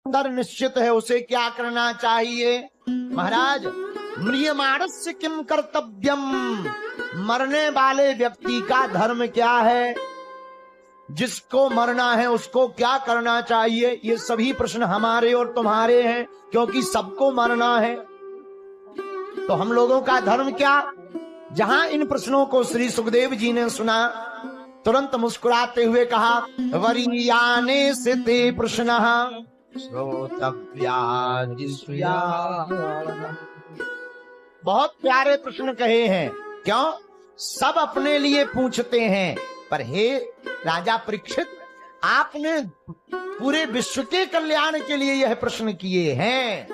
अंदर निश्चित है उसे क्या करना चाहिए। महाराज, म्रियमाणस्य किम कर्तव्यम, मरने वाले व्यक्ति का धर्म क्या है, जिसको मरना है उसको क्या करना चाहिए। ये सभी प्रश्न हमारे और तुम्हारे हैं, क्योंकि सबको मरना है। तो हम लोगों का धर्म क्या। जहां इन प्रश्नों को श्री सुखदेव जी ने सुना, तुरंत मुस्कुराते हुए कहा, वरीयाने से ते प्रश्न श्रोतव्या। बहुत प्यारे प्रश्न कहे हैं। क्यों? सब अपने लिए पूछते हैं, पर हे राजा परीक्षित, आपने पूरे विश्व के कल्याण के लिए यह प्रश्न किए हैं।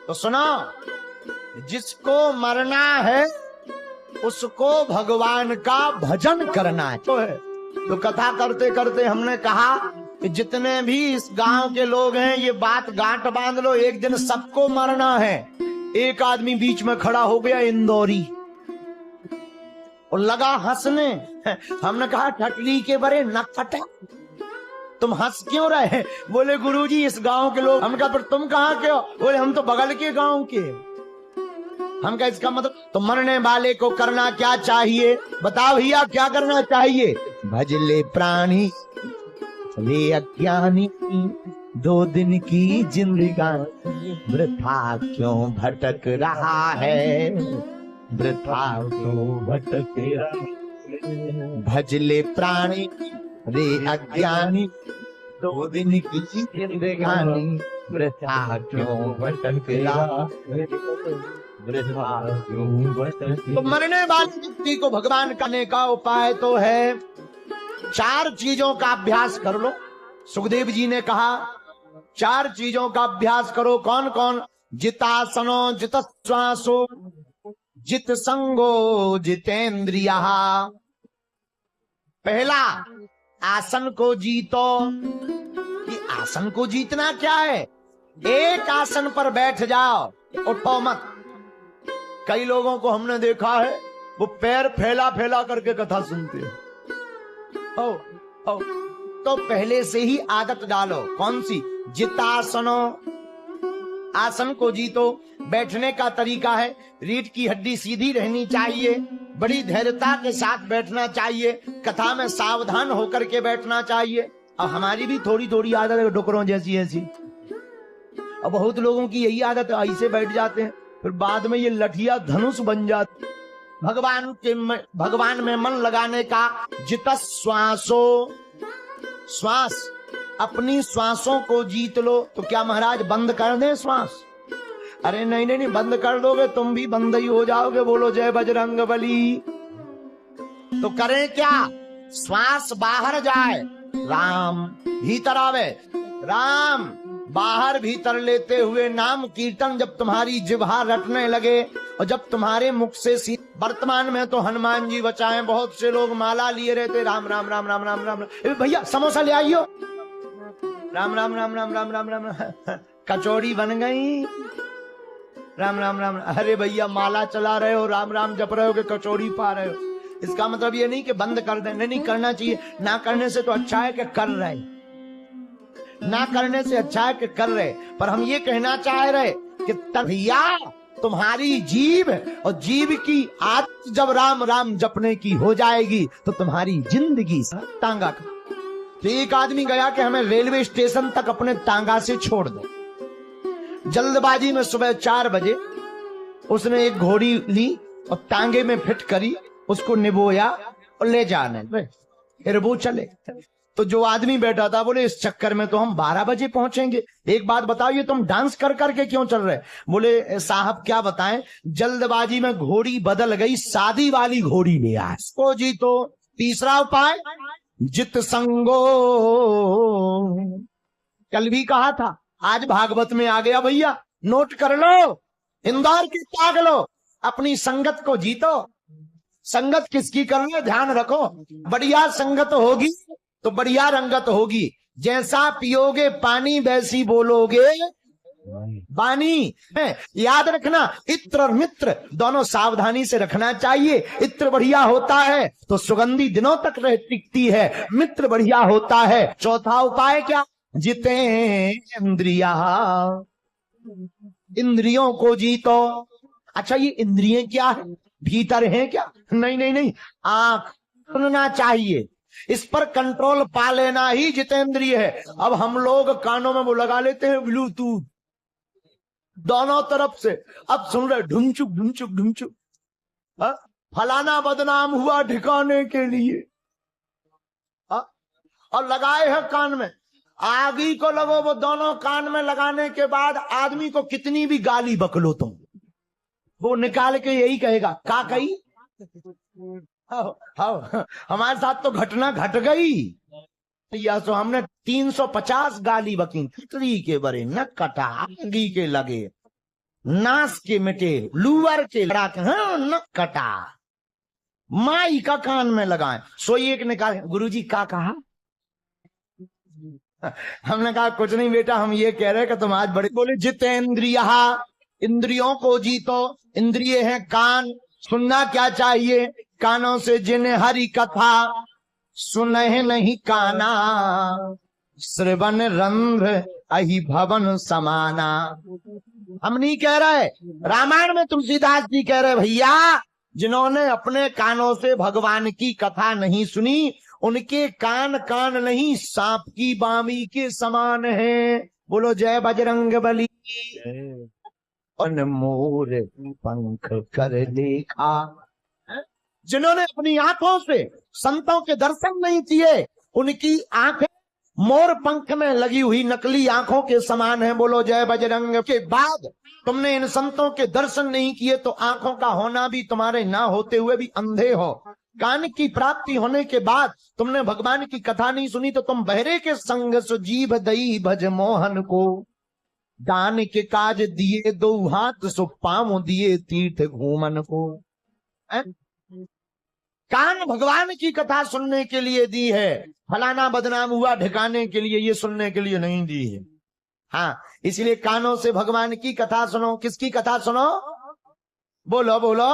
तो सुनो, जिसको मरना है उसको भगवान का भजन करना है। तो कथा करते करते हमने कहा कि जितने भी इस गांव के लोग हैं, ये बात गांठ बांध लो, एक दिन सबको मरना है। एक आदमी बीच में खड़ा हो गया, इंदौरी, और लगा हंसने। हमने कहा, ठटली के बरे न फटा, तुम हंस क्यों रहे? बोले गुरुजी इस गांव के लोग। हम कहा, पर तुम कहाँ के हो? बोले हम तो बगल के गांव के। हम कहा, इसका मतलब तो मरने वाले को करना क्या चाहिए? बताओ भैया, क्या करना चाहिए? भजले प्राणी वे अज्ञानी, 2 दिन की जिंदगानी वृथा क्यों भटक रहा है, वृथा क्यों भटक रहा है। भजले प्राणी रे अज्ञानी, 2 दिन की जिंदगानी वृथा क्यों भटक रहा है। तो मरने वाले व्यक्ति को भगवान करने का उपाय तो है, 4 चीजों का अभ्यास कर लो। सुखदेव जी ने कहा 4 चीजों का अभ्यास करो। कौन कौन? जितासनो जित श्वासो जित संगो जितेंद्रिया। पहला, आसन को जीतो। कि आसन को जीतना क्या है? एक आसन पर बैठ जाओ, उठो मत। कई लोगों को हमने देखा है, वो पैर फैला फैला करके कथा सुनते हैं। तो पहले से ही आदत डालो। कौन सी? जितासनो, आसन को जीतो। बैठने का तरीका है, रीढ़ की हड्डी सीधी रहनी चाहिए, बड़ी धैर्यता के साथ बैठना चाहिए, कथा में सावधान होकर के बैठना चाहिए। अब हमारी भी थोड़ी थोड़ी आदत है डुकरों जैसी ऐसी। अब बहुत लोगों की यही आदत है, ऐसे बैठ जाते हैं, फिर बाद में ये लठिया धनुष बन जाते। भगवान में मन लगाने का जित श्वासो, श्वास, अपनी श्वासों को जीत लो। तो क्या महाराज बंद कर दें श्वास? अरे नहीं नहीं नहीं, बंद कर दोगे तुम भी बंद ही हो जाओगे। बोलो जय बजरंग बली। तो करें क्या? श्वास बाहर जाए, राम भीतर आवे। राम बाहर भीतर लेते हुए नाम कीर्तन जब तुम्हारी जिह्वा रटने लगे, और जब तुम्हारे मुख से वर्तमान में तो हनुमान जी बचाएं, बहुत से लोग माला लिए रहते, राम राम राम राम राम राम। भैया समोसा ले आइयो, राम राम राम राम राम राम राम। कचौड़ी बन गई, राम राम राम। अरे भैया माला चला रहे हो, राम राम जप रहे हो कि कचौड़ी पा रहे हो? इसका मतलब ये नहीं कि बंद कर दें, नहीं करना चाहिए। ना करने से तो अच्छा है कि कर रहे, ना करने से अच्छा है कि कर रहे। पर हम ये कहना चाह रहे कि भैया तुम्हारी जीभ और जीभ की आदत जब राम राम जपने की हो जाएगी तो तुम्हारी जिंदगी तांगा का। तो एक आदमी गया कि हमें रेलवे स्टेशन तक अपने तांगा से छोड़ दो। जल्दबाजी में सुबह 4 बजे उसने एक घोड़ी ली और तांगे में फिट करी, उसको निबोया और ले जाने, फिर वो चले। तो जो आदमी बैठा था बोले इस चक्कर में तो हम 12 बजे पहुंचेंगे। एक बात बताओ, ये तुम डांस कर करके क्यों चल रहे? बोले साहब क्या बताएं, जल्दबाजी में घोड़ी बदल गई, शादी वाली घोड़ी ले आए। इसको जी तो तीसरा उपाय जित संगो, कल भी कहा था, आज भागवत में आ गया भैया, नोट कर लो, इंदौर की ताक लो, अपनी संगत को जीतो। संगत किसकी करनी है ध्यान रखो, बढ़िया संगत होगी तो बढ़िया रंगत होगी। जैसा पियोगे पानी वैसी बोलोगे वाणी। याद रखना, इत्र और मित्र दोनों सावधानी से रखना चाहिए। इत्र बढ़िया होता है तो सुगंधी दिनों तक टिकती है, मित्र बढ़िया होता है। चौथा उपाय क्या? जितेंद्रिया, इंद्रियों को जीतो। अच्छा ये इंद्रियां क्या है, भीतर है क्या? नहीं नहीं नहीं, आंख सुनना चाहिए, इस पर कंट्रोल पा लेना ही जितेंद्रिय है। अब हम लोग कानों में वो लगा लेते हैं ब्लूटूथ दोनों तरफ से, अब सुन रहे ढुमचुक ढुमचुक ढुमचुक, फलाना बदनाम हुआ ठिकाने के लिए, और लगाए हैं कान में। आगी को लगो, वो दोनों कान में लगाने के बाद आदमी को कितनी भी गाली बकलो तुम, वो निकाल के यही कहेगा का कही। हमारे साथ तो घटना घट गई, या तो हमने 350 गाली बकी, तितरी के बरे न कटा, आगी के लगे, नास के मिटे, लूअर के लड़ा के, हाँ न कटा, माई का कान में लगाए। सो एक निकाल, गुरुजी का कहा? हमने कहा कुछ नहीं बेटा, हम ये कह रहे कि तुम आज बड़े। बोले जितेंद्रिया, इंद्रियों को जीतो। इंद्रिय है कान, सुनना क्या चाहिए? कानों से जिन्हें हरि कथा सुने नहीं काना, श्रवण रंध्र अहि भवन समाना। हम नहीं कह रहे, रामायण में तुलसीदास जी कह रहे भैया, जिन्होंने अपने कानों से भगवान की कथा नहीं सुनी, उनके कान कान नहीं सांप की बामी के समान है। बोलो जय बजरंग बली। मोर पंख कर देखा, जिन्होंने अपनी आंखों से संतों के दर्शन नहीं किए, उनकी आंखें मोर पंख में लगी हुई नकली आंखों के समान है। बोलो जय बजरंग। के बाद तुमने इन संतों के दर्शन नहीं किए तो आंखों का होना भी तुम्हारे ना होते हुए भी अंधे हो। कान की प्राप्ति होने के बाद तुमने भगवान की कथा नहीं सुनी तो तुम बहरे के संग सो जीभ दई भज मोहन को, दान के काज दिए दो हाथ सो पांव दिए तीर्थ घूमन को। कान भगवान की कथा सुनने के लिए दी है, फलाना बदनाम हुआ ठिकाने के लिए ये सुनने के लिए नहीं दी है। हाँ, इसलिए कानों से भगवान की कथा सुनो। किसकी कथा सुनो? बोलो बोलो।